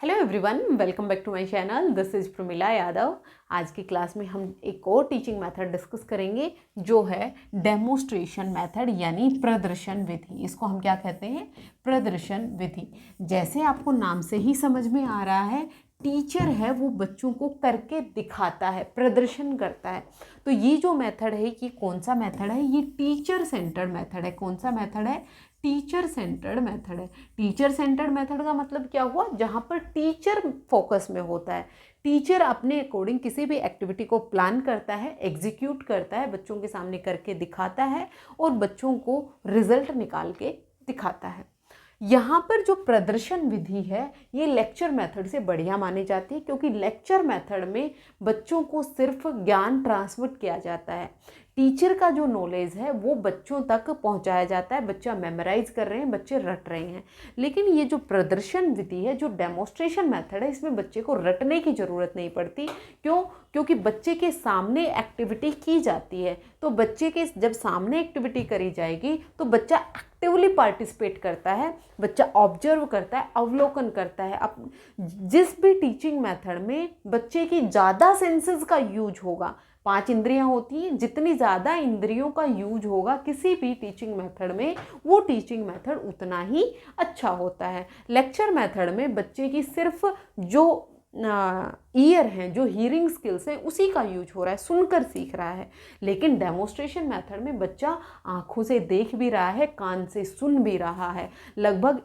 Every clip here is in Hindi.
Hello everyone, welcome back to my channel. This is Pramila Yadav. आज की क्लास में हम एक और टीचिंग मेथड डिस्कस करेंगे जो है डेमोस्ट्रेशन मेथड यानी प्रदर्शन विधि। इसको हम क्या कहते हैं? प्रदर्शन विधि। जैसे आपको नाम से ही समझ में आ रहा है, टीचर है वो बच्चों को करके दिखाता है, प्रदर्शन करता है। तो ये जो मेथड है, ये कौन सा मेथड है? ये टीचर सेंटर्ड मेथड है। कौन सा मेथड है? टीचर सेंटर्ड मेथड है। टीचर सेंटर्ड मेथड का मतलब क्या हुआ? जहाँ पर टीचर फोकस में होता है। टीचर अपने अकॉर्डिंग किसी भी एक्टिविटी को प्लान करता है, एग्जीक्यूट करता है, बच्चों के सामने करके दिखाता है और बच्चों को रिजल्ट निकाल के दिखाता है। यहाँ पर जो प्रदर्शन विधि है ये लेक्चर मेथड से बढ़िया मानी जाती है, क्योंकि लेक्चर मेथड में बच्चों को सिर्फ ज्ञान ट्रांसमिट किया जाता है। टीचर का जो नॉलेज है वो बच्चों तक पहुंचाया जाता है। बच्चा मेमोराइज कर रहे हैं, बच्चे रट रहे हैं। लेकिन ये जो प्रदर्शन विधि है, जो डेमोस्ट्रेशन मेथड है, इसमें बच्चे को रटने की ज़रूरत नहीं पड़ती। क्यों? क्योंकि बच्चे के सामने एक्टिविटी की जाती है। तो बच्चे के जब सामने एक्टिविटी करी जाएगी तो बच्चा एक्टिवली पार्टिसिपेट करता है, बच्चा ऑब्जर्व करता है, अवलोकन करता है। अब जिस भी टीचिंग मेथड में बच्चे की ज़्यादा सेंसेस का यूज होगा, 5 इंद्रियां होती हैं, जितनी ज़्यादा इंद्रियों का यूज होगा किसी भी टीचिंग मेथड में, वो टीचिंग मेथड उतना ही अच्छा होता है। लेक्चर मेथड में बच्चे की सिर्फ जो ईयर हैं, जो हियरिंग स्किल्स हैं, उसी का यूज हो रहा है, सुनकर सीख रहा है। लेकिन डेमोस्ट्रेशन मेथड में बच्चा आंखों से देख भी रहा है, कान से सुन भी रहा है। लगभग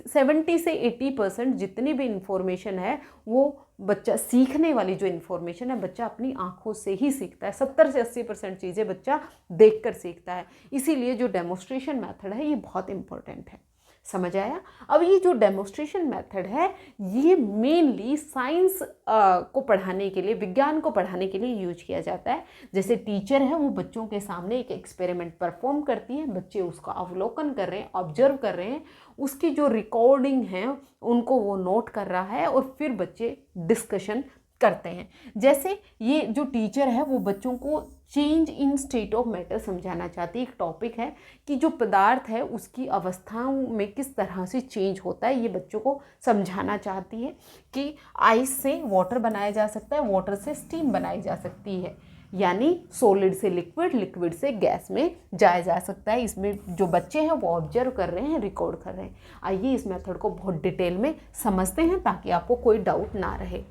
70 से 80% जितनी भी इंफॉर्मेशन है वो बच्चा, सीखने वाली जो इन्फॉर्मेशन है, बच्चा अपनी आंखों से ही सीखता है। 70 से 80% चीज़ें बच्चा देखकर सीखता है। इसीलिए जो डेमोस्ट्रेशन मेथड है ये बहुत इंपॉर्टेंट है। समझ आया? अब ये जो डेमोस्ट्रेशन मेथड है ये मेनली साइंस को पढ़ाने के लिए, विज्ञान को पढ़ाने के लिए यूज किया जाता है। जैसे टीचर है वो बच्चों के सामने एक एक्सपेरिमेंट परफॉर्म करती है, बच्चे उसका अवलोकन कर रहे हैं, ऑब्जर्व कर रहे हैं, उसकी जो रिकॉर्डिंग है उनको वो नोट कर रहा है और फिर बच्चे डिस्कशन करते हैं। जैसे ये जो टीचर है वो बच्चों को change in state of matter समझाना चाहती है। एक टॉपिक है कि जो पदार्थ है उसकी अवस्थाओं में किस तरह से चेंज होता है, ये बच्चों को समझाना चाहती है कि आइस से वाटर बनाया जा सकता है, वाटर से स्टीम बनाई जा सकती है, यानी सॉलिड से लिक्विड, लिक्विड से गैस में जाया जा सकता है। इसमें जो बच्चे हैं वो ऑब्जर्व कर रहे हैं, रिकॉर्ड कर रहे हैं। आइए इस मेथड को बहुत डिटेल में समझते हैं ताकि आपको कोई डाउट ना रहे।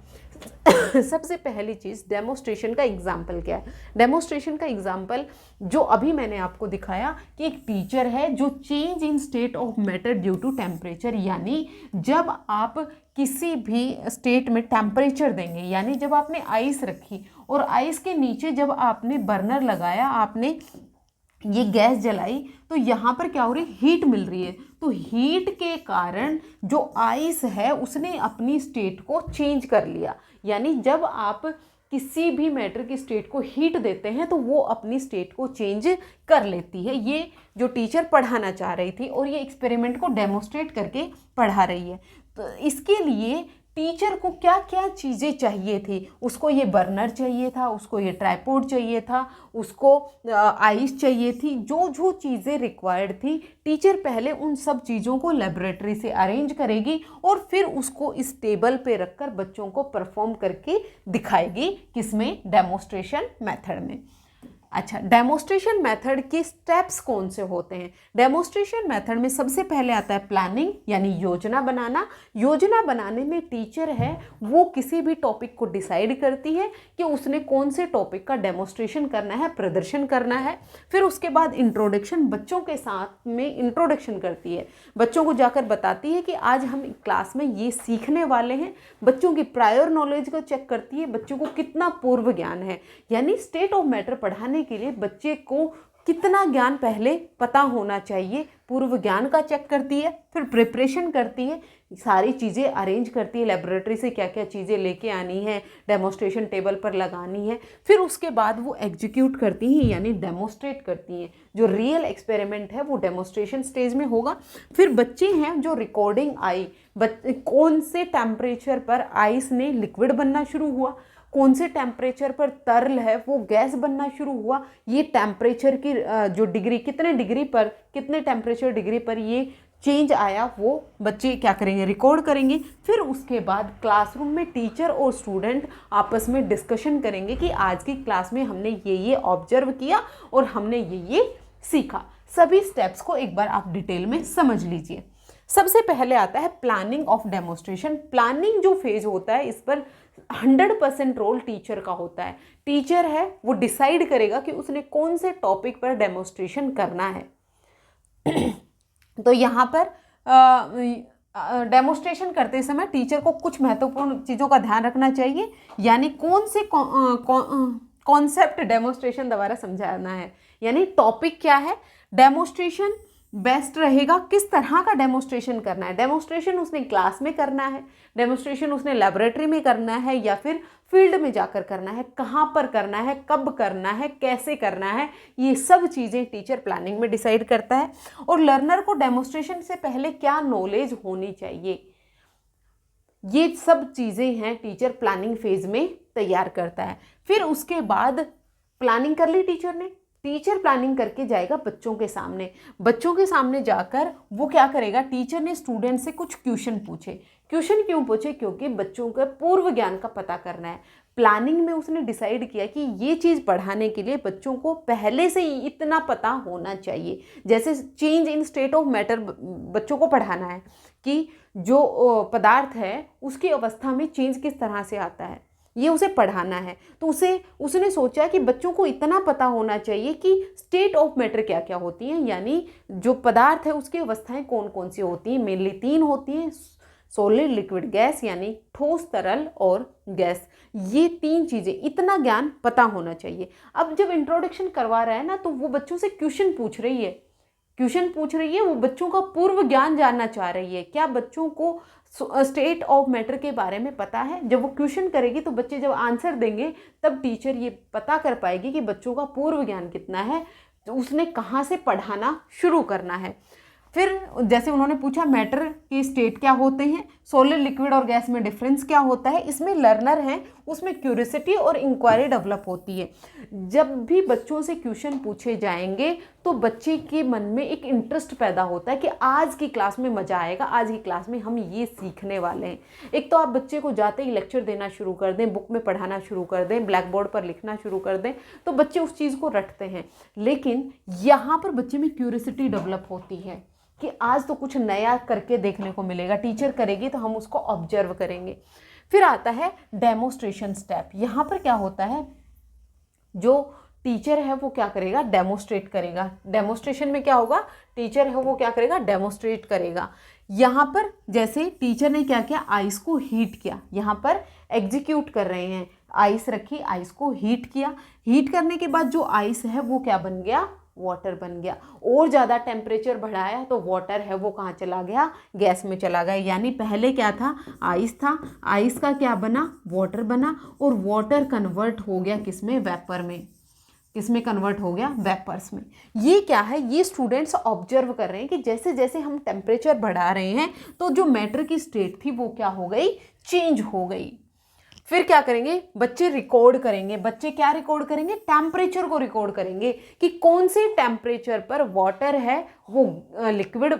सबसे पहली चीज़, डेमोस्ट्रेशन का एग्जाम्पल क्या है? डेमोस्ट्रेशन का एग्जाम्पल जो अभी मैंने आपको दिखाया कि एक टीचर है जो change in state of matter due to temperature, यानी जब आप किसी भी स्टेट में टेम्परेचर देंगे, यानी जब आपने आइस रखी और आइस के नीचे जब आपने बर्नर लगाया, आपने ये गैस जलाई, तो यहाँ पर क्या हो रही है? हीट मिल रही है। तो हीट के कारण जो आइस है उसने अपनी स्टेट को चेंज कर लिया। यानी जब आप किसी भी मैटर की स्टेट को हीट देते हैं तो वो अपनी स्टेट को चेंज कर लेती है। ये जो टीचर पढ़ाना चाह रही थी और ये एक्सपेरिमेंट को डेमोस्ट्रेट करके पढ़ा रही है। तो इसके लिए टीचर को क्या क्या चीज़ें चाहिए थी? उसको ये बर्नर चाहिए था, उसको ये ट्राइपॉड चाहिए था, उसको आइस चाहिए थी। जो जो चीज़ें रिक्वायर्ड थी, टीचर पहले उन सब चीज़ों को लेबोरेटरी से अरेंज करेगी और फिर उसको इस टेबल पे रखकर बच्चों को परफॉर्म करके दिखाएगी। किसमें? डेमोस्ट्रेशन मेथड में। अच्छा, डेमोस्ट्रेशन मेथड के स्टेप्स कौन से होते हैं? डेमोस्ट्रेशन मेथड में सबसे पहले आता है प्लानिंग, यानी योजना बनाना। योजना बनाने में टीचर है वो किसी भी टॉपिक को डिसाइड करती है कि उसने कौन से टॉपिक का डेमोस्ट्रेशन करना है, प्रदर्शन करना है। फिर उसके बाद इंट्रोडक्शन, बच्चों के साथ में इंट्रोडक्शन करती है, बच्चों को जाकर बताती है कि आज हम क्लास में ये सीखने वाले हैं। बच्चों की प्रायर नॉलेज को चेक करती है, बच्चों को कितना पूर्व ज्ञान है, यानी स्टेट ऑफ मैटर पढ़ाने के लिए बच्चे को कितना ज्ञान पहले पता होना चाहिए, पूर्व ज्ञान का चेक करती है। फिर प्रिपरेशन करती है, सारी चीज़ें अरेंज करती है, लेबोरेटरी से क्या क्या चीज़ें लेके आनी है, डेमोस्ट्रेशन टेबल पर लगानी है। फिर उसके बाद वो एग्जीक्यूट करती हैं, यानी डेमोस्ट्रेट करती हैं। जो रियल एक्सपेरिमेंट है वो डेमोस्ट्रेशन स्टेज में होगा। फिर बच्चे हैं जो रिकॉर्डिंग आई, कौन से टेम्परेचर पर आइस ने लिक्विड बनना शुरू हुआ, कौन से टेम्परेचर पर तरल है वो गैस बनना शुरू हुआ, ये टेम्परेचर की जो डिग्री, कितने डिग्री पर, कितने टेम्परेचर डिग्री पर ये चेंज आया वो बच्चे क्या करेंगे, रिकॉर्ड करेंगे। फिर उसके बाद क्लासरूम में टीचर और स्टूडेंट आपस में डिस्कशन करेंगे कि आज की क्लास में हमने ये ऑब्जर्व किया और हमने ये सीखा। सभी स्टेप्स को एक बार आप डिटेल में समझ लीजिए। सबसे पहले आता है प्लानिंग ऑफ डेमोस्ट्रेशन। प्लानिंग जो फेज होता है इस पर 100% रोल टीचर का होता है। टीचर है वो डिसाइड करेगा कि उसने कौन से टॉपिक पर डेमोस्ट्रेशन करना है। तो यहाँ पर डेमोस्ट्रेशन करते समय टीचर को कुछ महत्वपूर्ण चीज़ों का ध्यान रखना चाहिए, यानी कौन से कॉन्सेप्ट डेमोस्ट्रेशन द्वारा समझाना है, यानी टॉपिक क्या है, डेमोस्ट्रेशन बेस्ट रहेगा, किस तरह का डेमोस्ट्रेशन करना है। डेमोस्ट्रेशन उसने क्लास में करना है, डेमोस्ट्रेशन उसने लेबोरेटरी में करना है या फिर फील्ड में जाकर करना है, कहाँ पर करना है, कब करना है, कैसे करना है, ये सब चीज़ें टीचर प्लानिंग में डिसाइड करता है। और लर्नर को डेमोस्ट्रेशन से पहले क्या नॉलेज होनी चाहिए, ये सब चीज़ें हैं टीचर प्लानिंग फेज में तैयार करता है। फिर उसके बाद प्लानिंग कर ली टीचर ने, टीचर प्लानिंग करके जाएगा बच्चों के सामने। बच्चों के सामने जाकर वो क्या करेगा, टीचर ने स्टूडेंट से कुछ क्वेश्चन पूछे। क्वेश्चन क्यों पूछे, क्योंकि बच्चों का पूर्व ज्ञान का पता करना है। प्लानिंग में उसने डिसाइड किया कि ये चीज़ पढ़ाने के लिए बच्चों को पहले से ही इतना पता होना चाहिए। जैसे change in state of matter बच्चों को पढ़ाना है कि जो पदार्थ है उसकी अवस्था में चेंज किस तरह से आता है, ये उसे पढ़ाना है। तो उसने सोचा कि बच्चों को इतना पता होना चाहिए कि स्टेट ऑफ मैटर क्या क्या होती हैं, यानी जो पदार्थ है उसकी अवस्थाएं कौन कौन सी होती हैं। मेनली 3 होती हैं, सॉलिड, लिक्विड, गैस, यानी ठोस, तरल और गैस। ये 3 चीज़ें, इतना ज्ञान पता होना चाहिए। अब जब इंट्रोडक्शन करवा रहा है ना, तो वो बच्चों से क्वेश्चन पूछ रही है, वो बच्चों का पूर्व ज्ञान जानना चाह रही है। क्या बच्चों को स्टेट ऑफ मैटर के बारे में पता है? जब वो क्वेश्चन करेगी तो बच्चे जब आंसर देंगे तब टीचर ये पता कर पाएगी कि बच्चों का पूर्व ज्ञान कितना है, तो उसने कहाँ से पढ़ाना शुरू करना है। फिर जैसे उन्होंने पूछा मैटर के स्टेट क्या होते हैं, सॉलिड, लिक्विड और गैस में डिफरेंस क्या होता है, इसमें लर्नर हैं उसमें क्यूरियोसिटी और इंक्वायरी डेवलप होती है। जब भी बच्चों से क्वेश्चन पूछे जाएंगे तो बच्चे के मन में एक इंटरेस्ट पैदा होता है कि आज की क्लास में मज़ा आएगा, आज की क्लास में हम ये सीखने वाले हैं। एक तो आप बच्चे को जाते ही लेक्चर देना शुरू कर दें, बुक में पढ़ाना शुरू कर दें, ब्लैक बोर्ड पर लिखना शुरू कर दें, तो बच्चे उस चीज़ को रटते हैं। लेकिन यहाँ पर बच्चे में क्यूरियोसिटी डेवलप होती है कि आज तो कुछ नया करके देखने को मिलेगा, टीचर करेगी तो हम उसको ऑब्जर्व करेंगे। फिर आता है डेमोस्ट्रेशन स्टेप। यहाँ पर क्या होता है, जो टीचर है वो क्या करेगा, डेमोस्ट्रेट करेगा। डेमोस्ट्रेशन में क्या होगा, टीचर है वो क्या करेगा, डेमोस्ट्रेट करेगा। यहाँ पर जैसे टीचर ने क्या किया, आइस को हीट किया, यहाँ पर एग्जीक्यूट कर रहे हैं, आइस रखी, आइस को हीट किया। हीट करने के बाद जो आइस है वो क्या बन गया, वाटर बन गया। और ज़्यादा टेम्परेचर बढ़ाया तो वाटर है वो कहाँ चला गया, गैस में चला गया। यानी पहले क्या था, आइस था, आइस का क्या बना, वाटर बना, और वाटर कन्वर्ट हो गया किसमें, वेपर में। किसमें कन्वर्ट हो गया, वेपर्स में। ये क्या है, ये स्टूडेंट्स ऑब्जर्व कर रहे हैं कि जैसे जैसे हम टेम्परेचर बढ़ा रहे हैं तो जो मैटर की स्टेट थी वो क्या हो गई, चेंज हो गई। फिर क्या करेंगे, बच्चे रिकॉर्ड करेंगे। बच्चे क्या रिकॉर्ड करेंगे, टेम्परेचर को रिकॉर्ड करेंगे कि कौन से टेम्परेचर पर वाटर है वो लिक्विड,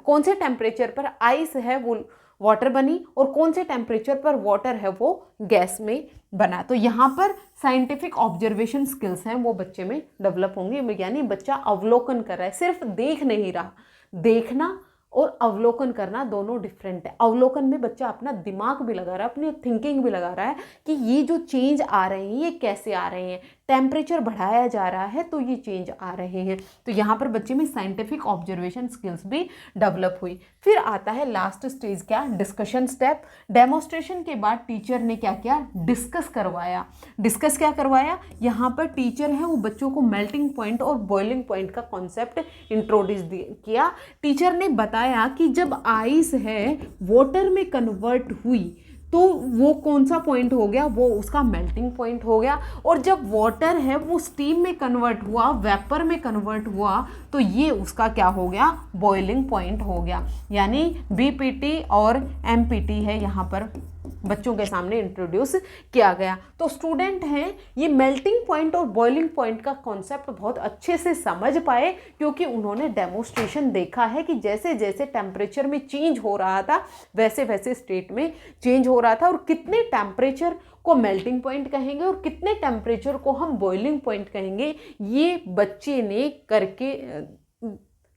कौन से टेम्परेचर पर आइस है वो वाटर बनी, और कौन से टेम्परेचर पर वाटर है वो गैस में बना। तो यहाँ पर साइंटिफिक ऑब्जर्वेशन स्किल्स हैं वो बच्चे में डेवलप होंगे। यानी बच्चा अवलोकन कर रहा है, सिर्फ देख नहीं रहा। देखना और अवलोकन करना दोनों डिफरेंट है। अवलोकन में बच्चा अपना दिमाग भी लगा रहा है, अपनी थिंकिंग भी लगा रहा है कि ये जो चेंज आ रहे हैं ये कैसे आ रहे हैं। टेम्परेचर बढ़ाया जा रहा है तो ये चेंज आ रहे हैं। तो यहाँ पर बच्चे में साइंटिफिक ऑब्जर्वेशन स्किल्स भी डेवलप हुई। फिर आता है लास्ट स्टेज क्या, डिस्कशन स्टेप। डेमोस्ट्रेशन के बाद टीचर ने क्या किया, डिस्कस करवाया। डिस्कस क्या करवाया, यहाँ पर टीचर है वो बच्चों को मेल्टिंग पॉइंट और बॉइलिंग पॉइंट का कॉन्सेप्ट इंट्रोड्यूस किया। टीचर ने बताया कि जब आइस है वाटर में कन्वर्ट हुई तो वो कौन सा पॉइंट हो गया, वो उसका मेल्टिंग पॉइंट हो गया। और जब वाटर है वो स्टीम में कन्वर्ट हुआ, वेपर में कन्वर्ट हुआ, तो ये उसका क्या हो गया, बॉइलिंग पॉइंट हो गया। यानी बीपीटी और एमपीटी है यहाँ पर बच्चों के सामने इंट्रोड्यूस किया गया। तो स्टूडेंट हैं ये मेल्टिंग पॉइंट और बॉइलिंग पॉइंट का कॉन्सेप्ट बहुत अच्छे से समझ पाए, क्योंकि उन्होंने डेमोस्ट्रेशन देखा है कि जैसे जैसे टेम्परेचर में चेंज हो रहा था वैसे वैसे स्टेट में चेंज हो रहा था, और कितने टेम्परेचर को मेल्टिंग पॉइंट कहेंगे और कितने टेम्परेचर को हम बॉइलिंग पॉइंट कहेंगे, ये बच्चे ने करके,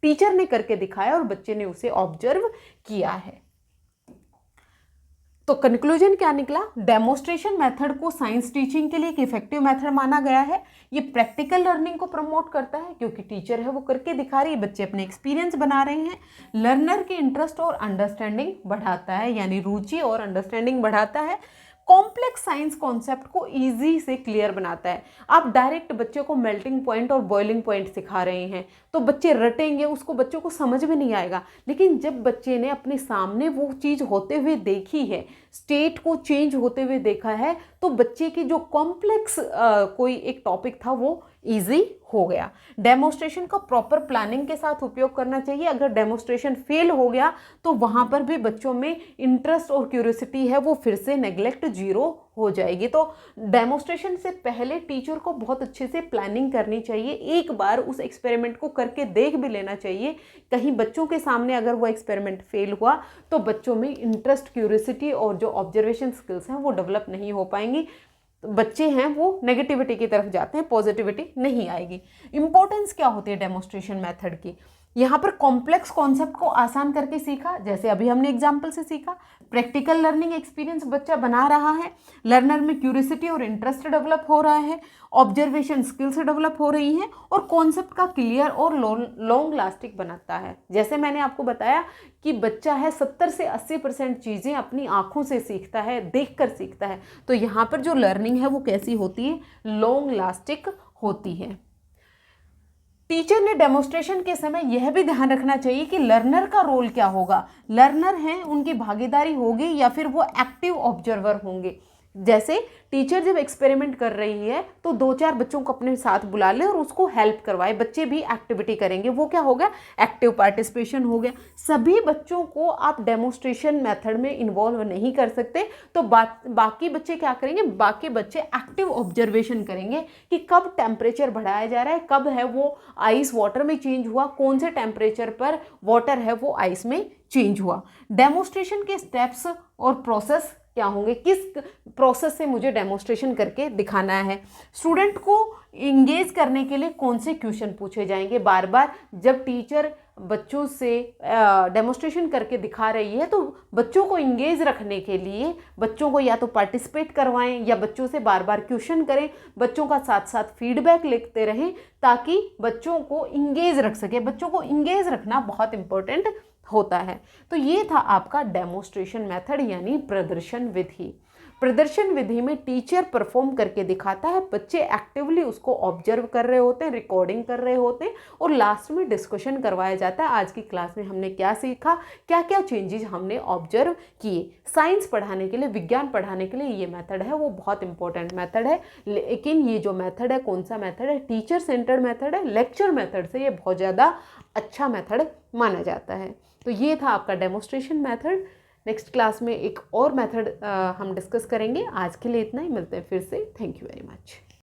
टीचर ने करके दिखाया और बच्चे ने उसे ऑब्जर्व किया है। तो कंक्लूजन क्या निकला? डेमोस्ट्रेशन मेथड को साइंस टीचिंग के लिए एक इफेक्टिव मेथड माना गया है। ये प्रैक्टिकल लर्निंग को प्रमोट करता है, क्योंकि टीचर है वो करके दिखा रही है, बच्चे अपने एक्सपीरियंस बना रहे हैं। लर्नर की इंटरेस्ट और अंडरस्टैंडिंग बढ़ाता है, यानी रुचि और अंडरस्टैंडिंग बढ़ाता है। कॉम्प्लेक्स साइंस कॉन्सेप्ट को इजी से क्लियर बनाता है। आप डायरेक्ट बच्चे को मेल्टिंग पॉइंट और बॉइलिंग पॉइंट सिखा रहे हैं तो बच्चे रटेंगे, उसको बच्चों को समझ में नहीं आएगा। लेकिन जब बच्चे ने अपने सामने वो चीज़ होते हुए देखी है, स्टेट को चेंज होते हुए देखा है, तो बच्चे की जो कॉम्प्लेक्स कोई एक टॉपिक था वो इजी हो गया। डेमोस्ट्रेशन का प्रॉपर प्लानिंग के साथ उपयोग करना चाहिए। अगर डेमोस्ट्रेशन फेल हो गया तो वहाँ पर भी बच्चों में इंटरेस्ट और क्यूरियोसिटी है वो फिर से नेग्लेक्ट जीरो हो जाएगी। तो डेमोस्ट्रेशन से पहले टीचर को बहुत अच्छे से प्लानिंग करनी चाहिए, एक बार उस एक्सपेरिमेंट को करके देख भी लेना चाहिए। कहीं बच्चों के सामने अगर वो एक्सपेरिमेंट फेल हुआ तो बच्चों में इंटरेस्ट, क्यूरियोसिटी और जो ऑब्जर्वेशन स्किल्स हैं वो डेवलप नहीं हो पाएंगी। बच्चे हैं वो नेगेटिविटी की तरफ जाते हैं, पॉजिटिविटी नहीं आएगी। इंपॉर्टेंस क्या होती है डेमोस्ट्रेशन मेथड की? यहाँ पर कॉम्प्लेक्स कॉन्सेप्ट को आसान करके सीखा, जैसे अभी हमने एग्जाम्पल से सीखा। प्रैक्टिकल लर्निंग एक्सपीरियंस बच्चा बना रहा है, लर्नर में क्यूरियोसिटी और इंटरेस्ट डेवलप हो रहा है, ऑब्जर्वेशन स्किल्स डेवलप हो रही हैं, और कॉन्सेप्ट का क्लियर और लॉन्ग लास्टिंग बनाता है। जैसे मैंने आपको बताया कि बच्चा है 70 से 80% चीज़ें अपनी आंखों से सीखता है, देखकर सीखता है। तो यहाँ पर जो लर्निंग है वो कैसी होती है? लॉन्ग लास्टिंग होती है। टीचर ने डेमोस्ट्रेशन के समय यह भी ध्यान रखना चाहिए कि लर्नर का रोल क्या होगा। लर्नर हैं, उनकी भागीदारी होगी या फिर वो एक्टिव ऑब्जर्वर होंगे। जैसे टीचर जब एक्सपेरिमेंट कर रही है तो 2-4 बच्चों को अपने साथ बुला ले और उसको हेल्प करवाए, बच्चे भी एक्टिविटी करेंगे, वो क्या हो गया? एक्टिव पार्टिसिपेशन हो गया। सभी बच्चों को आप डेमोस्ट्रेशन मेथड में इन्वॉल्व नहीं कर सकते, तो बाकी बच्चे क्या करेंगे? बाकी बच्चे एक्टिव ऑब्जर्वेशन करेंगे कि कब टेम्परेचर बढ़ाया जा रहा है, कब है वो आइस वाटर में चेंज हुआ, कौन से टेम्परेचर पर वाटर है वो आइस में चेंज हुआ। डेमोस्ट्रेशन के स्टेप्स और प्रोसेस क्या होंगे? किस प्रोसेस से मुझे डेमोस्ट्रेशन करके दिखाना है? स्टूडेंट को इंगेज करने के लिए कौन से क्वेश्चन पूछे जाएंगे? बार बार जब टीचर बच्चों से डेमोस्ट्रेशन करके दिखा रही है तो बच्चों को इंगेज रखने के लिए बच्चों को या तो पार्टिसिपेट करवाएं या बच्चों से बार बार क्वेश्चन करें, बच्चों का साथ साथ फीडबैक लिखते रहें ताकि बच्चों को इंगेज रख सके। बच्चों को इंगेज रखना बहुत इंपॉर्टेंट होता है। तो ये था आपका डेमोस्ट्रेशन मेथड यानी प्रदर्शन विधि। प्रदर्शन विधि में टीचर परफॉर्म करके दिखाता है, बच्चे एक्टिवली उसको ऑब्जर्व कर रहे होते हैं, रिकॉर्डिंग कर रहे होते हैं और लास्ट में डिस्कशन करवाया जाता है। आज की क्लास में हमने क्या सीखा, क्या क्या चेंजेस हमने ऑब्जर्व किए। साइंस पढ़ाने के लिए, विज्ञान पढ़ाने के लिए ये मेथड है वो बहुत इंपॉर्टेंट मेथड है। लेकिन ये जो मेथड है कौन सा मेथड है? टीचर सेंटर्ड मेथड है। लेक्चर मेथड से ये बहुत ज़्यादा अच्छा मेथड माना जाता है। तो ये था आपका डेमोस्ट्रेशन मेथड। नेक्स्ट क्लास में एक और मेथड हम डिस्कस करेंगे। आज के लिए इतना ही, मिलते हैं फिर से। Thank you very much.